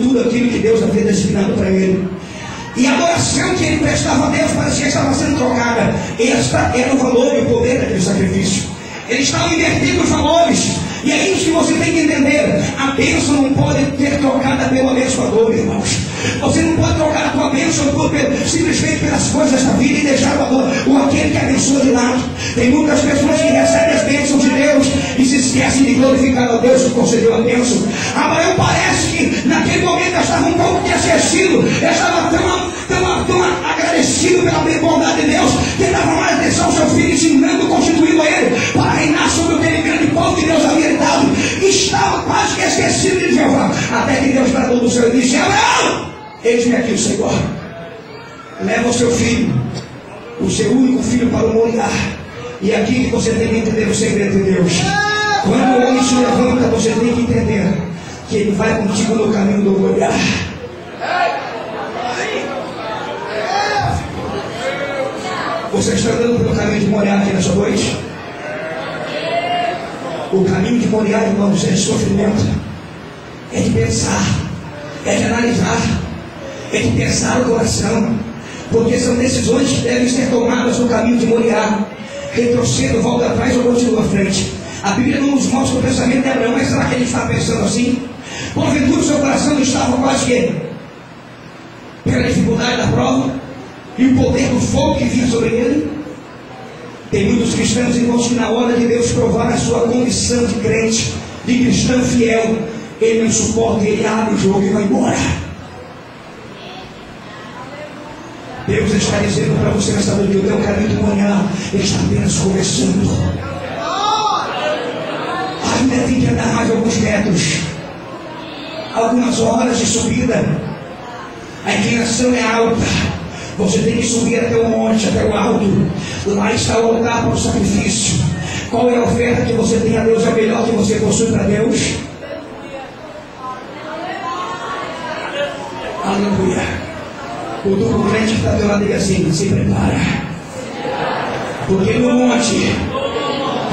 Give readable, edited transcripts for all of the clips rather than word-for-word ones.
tudo aquilo que Deus havia designado para ele. E a adoração que ele prestava a Deus parecia que estava sendo trocada. Esta era o valor e o poder daquele sacrifício. Eles estavam invertindo os valores. E é isso que você tem que entender. A bênção não pode ter trocada pelo abençoador, irmãos. Você não pode trocar a tua bênção simplesmente pelas coisas da vida e deixar aquele que abençoa de lado. Tem muitas pessoas que recebem as bênçãos de Deus e se esquecem de glorificar a Deus que concedeu a bênção. Abraão parece que naquele momento estava um pouco esquecido. Estava tão agradecido pela bondade de Deus que dava mais atenção ao seu filho, ensinando, constituindo a ele para reinar sobre aquele grande povo que Deus havia dado. Estava quase que esquecido de Jeová, até que Deus bradou do céu e disse: Abraão, eis-me aqui o Senhor. Leva o seu filho, o seu único filho, para o Moriá. E aqui que você tem que entender o segredo de Deus. Quando o homem se levanta, você tem que entender que ele vai contigo no caminho do Moriá. Você está andando pelo caminho de Moriá aqui nessa noite? O caminho de Moriá, irmãos, é de sofrimento, é de pensar, é de analisar, é de pensar o coração, porque são decisões que devem ser tomadas no caminho de Moriá. Retrocedo, volta atrás ou continua à frente. A Bíblia não nos mostra o pensamento de Abraão, mas será que ele está pensando assim? Porventura o seu coração não estava quase que pela dificuldade da prova e o poder do fogo que vinha sobre ele? Tem muitos cristãos, irmãos, que na hora de Deus provar a sua condição de crente, de cristão fiel, ele não suporta, ele abre o jogo e vai embora. Deus está dizendo para você nessa noite: o teu caminho de manhã está apenas começando. Ainda tem que andar mais alguns metros, algumas horas de subida. A inclinação é alta. Você tem que subir até o monte, até o alto. Lá está o altar para o sacrifício. Qual é a oferta que você tem a Deus? É o melhor que você possui para Deus? Aleluia. O duplo crente que está do lado dele assim: se prepara, porque no monte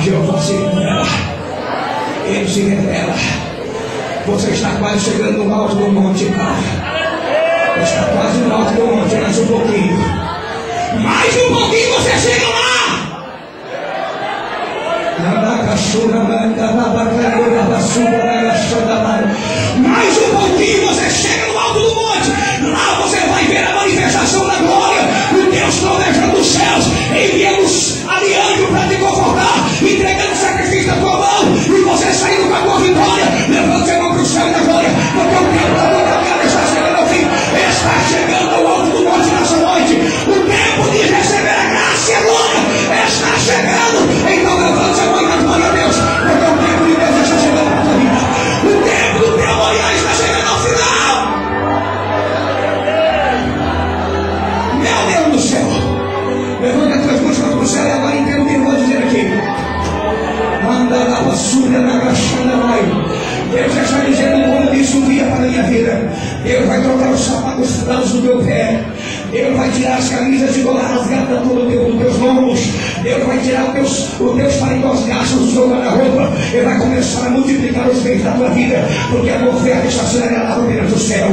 Jeová se revela. Ele se revela. Você está quase chegando no alto do monte, Pai. Está quase no alto do monte, mais um pouquinho. Mais um pouquinho você chega lá. Mais um pouquinho você chega no alto do monte. Lá você vai ver a manifestação da glória. O Deus trovejando os céus, enviando ali anjo para te confortar, entregando o sacrifício da tua mão, e você saindo com a tua vitória. Levante a mão para o céu e da glória, porque o tempo da tua caminhada está chegando ao fim. Está chegando ao alto do monte nessa noite. O tempo de receber a graça e a glória está chegando. Então levante a mão e glória a Deus, porque o tempo de Deus está chegando para a tua vida. O tempo do teu manhã está chegando ao final. Meu Deus do céu, levante as tuas mãos para o céu e agora entenda o que eu vou dizer aqui. Manda a basura na gachana, vai. Deus já está dizendo como disse um dia para a minha vida. Deus vai trocar os sapatos furados do teu pé. Deus vai tirar as camisas de gola rasgada dos teus lombos. Deus vai tirar os teus paletós gastos do seu guarda-roupa. Ele vai começar a multiplicar os bens da tua vida, porque a tua oferta está sendo agradável perante o céu.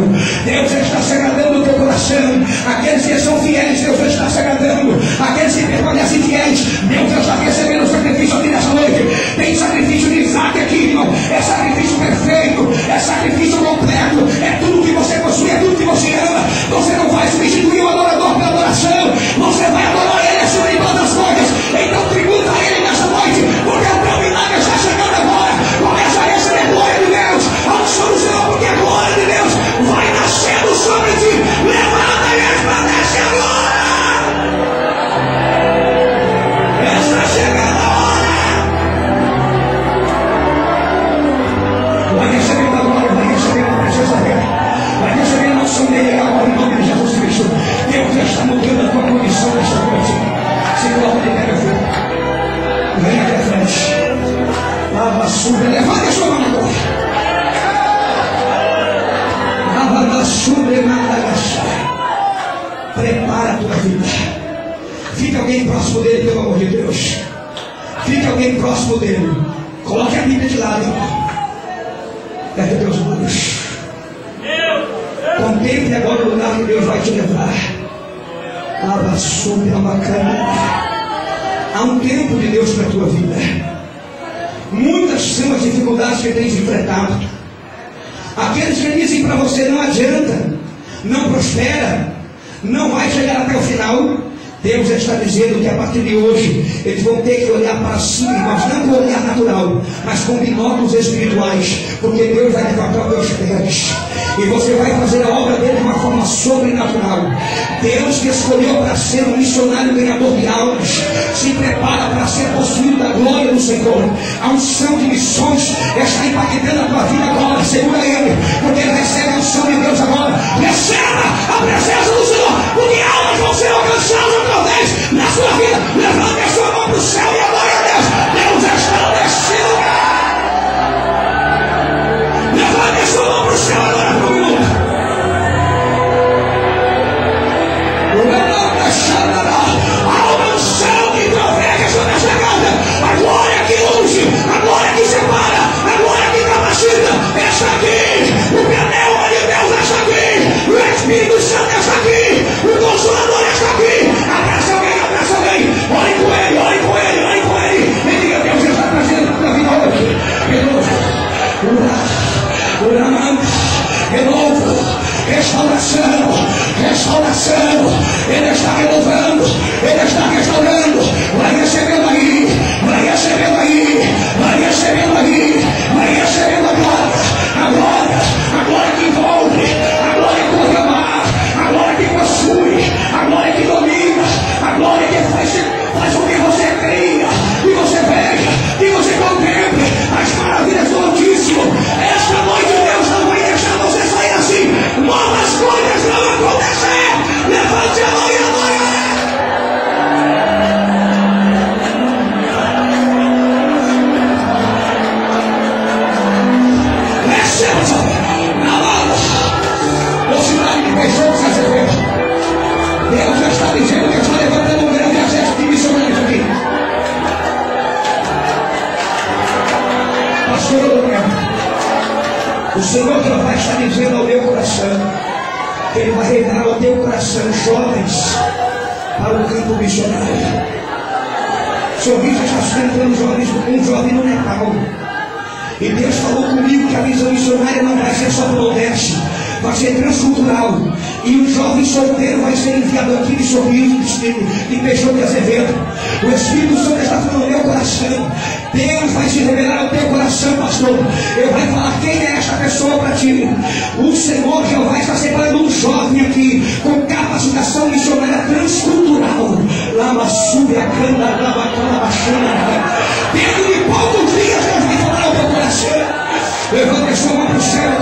Deus já está se agradando do teu coração. Aqueles que são fiéis, Deus já está se agradando. Aqueles que permanecem fiéis, Deus já está recebendo o sacrifício aqui nessa noite. Tem sacrifício de Isaac aqui, irmão. É sacrifício perfeito, é sacrifício completo. É tudo que você possui, é tudo que você ama. Você não vai substituir o adorador pela adoração. Você vai adorar Ele acima de todas as coisas. Então tributa a Ele nessa noite, porque o teu milagre está chegando agora. Começa a receber glória de Deus, a unção do Senhor, porque a glória de Deus vai nascendo sobre ti. Levanta e resplandece agora. Está chegando a hora. Vai recebendo a glória, vai recebendo a presença dele, vai recebendo a unção dele agora em nome de Jesus Cristo. Deus já está mudando a tua condição nesta noite. Se coloca de pé, meu filho. Vem aqui à frente. Lava a sua, levanta a sua mão agora. Lava a sua, prepara a tua vida. Fica alguém próximo dele, pelo amor de Deus. Fica alguém próximo dele. Coloque a Bíblia de lado. Feche teus olhos. Contemple agora o lugar que Deus vai te levar. Lava sobre a bacana. Há um tempo de Deus para a tua vida. Muitas são as dificuldades que tens enfrentado. Aqueles que dizem para você não adianta, não prospera, não vai chegar até o final. Deus está dizendo que a partir de hoje eles vão ter que olhar para cima, mas não com olhar natural, mas com binóculos espirituais, porque Deus vai levantar os teus pés e você vai fazer a obra dele de uma forma sobrenatural. Deus que escolheu para ser um missionário ganhador de almas, se prepara para ser possuído da glória do Senhor. A unção de missões está impactando a tua vida agora. Segura ele, porque ele recebe a unção de Deus agora. Receba a presença do Senhor, porque almas vão ser alcançadas através na sua vida. Levante a sua mão para o céu e adore a Deus. Deus está nesse lugar. Levante a sua mão para o céu agora por um minuto. Há uma unção que trafega sobre esta casa. A glória que unge, a glória que separa, a glória que capacita está aqui. O pneuma de Deus está aqui. O Espírito Santo está aqui. O Consolador está aqui. Abraça alguém, abraça alguém. Ore com ele, ore com ele, ore com ele. E diga: Deus está trazendo para a vida hoje. De novo, restauração, restauração. Ele está renovando, ele está restaurando. Vai recebendo aí, vai recebendo aí, vai recebendo aí, vai recebendo a glória que envolve, a glória que proclamar, a glória que possui, a glória que domina, a glória que faz com que você cria, que você veja, que você contemple as maravilhas do Altíssimo. Esta noite Deus não vai deixar você sair assim. Novas coisas vão acontecer. Levante a mão e adore. Receba na mão. Mocidade de pessoas que você vê. Deus já está dizendo que está levantando um grande exército de missionários aqui. Pastor, o Senhor Jeová está dizendo ao meu coração que Ele vai reinar ao teu coração jovens para o campo missionário. Sorriso está sustentando um jovem no Nepal. E Deus falou comigo que a visão missionária não vai ser só para o Nordeste, vai ser transcultural. E um jovem solteiro vai ser enviado aqui de Sorriso, de Peixoto de Azevedo. O Espírito Santo está falando no meu coração. Deus vai se revelar ao teu coração, pastor. Ele vai falar quem é esta pessoa para ti. O Senhor Jeová está separando um jovem aqui com capacitação missionária transcultural. Lama sube a cana, lava cana, baixana. Dentro de poucos dias Deus vai falar ao teu coração. Levanta a sua mão para o céu.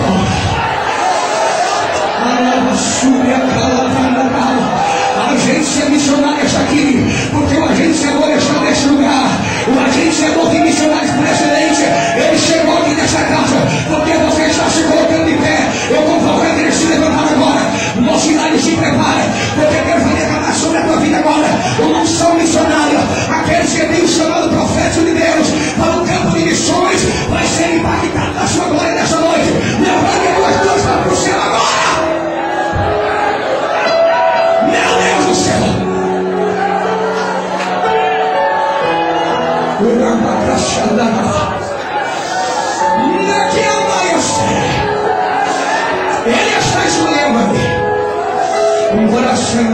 A agência missionária está aqui, porque o agenciador está neste lugar. O agenciador de missionários por excelência, ele chegou aqui nessa casa, porque você está se colocando de pé. Eu convoco a igreja se levantar agora. Mocidade, se prepara, porque Deus vai derramar sobre a tua vida agora uma unção missionária. Aqueles que têm o chamado profético de Deus para o campo de missões vai ser impactado na sua glória nessa noite. Levante as duas mãos para o céu agora. Meu Deus do céu! Ele está escolhendo um coração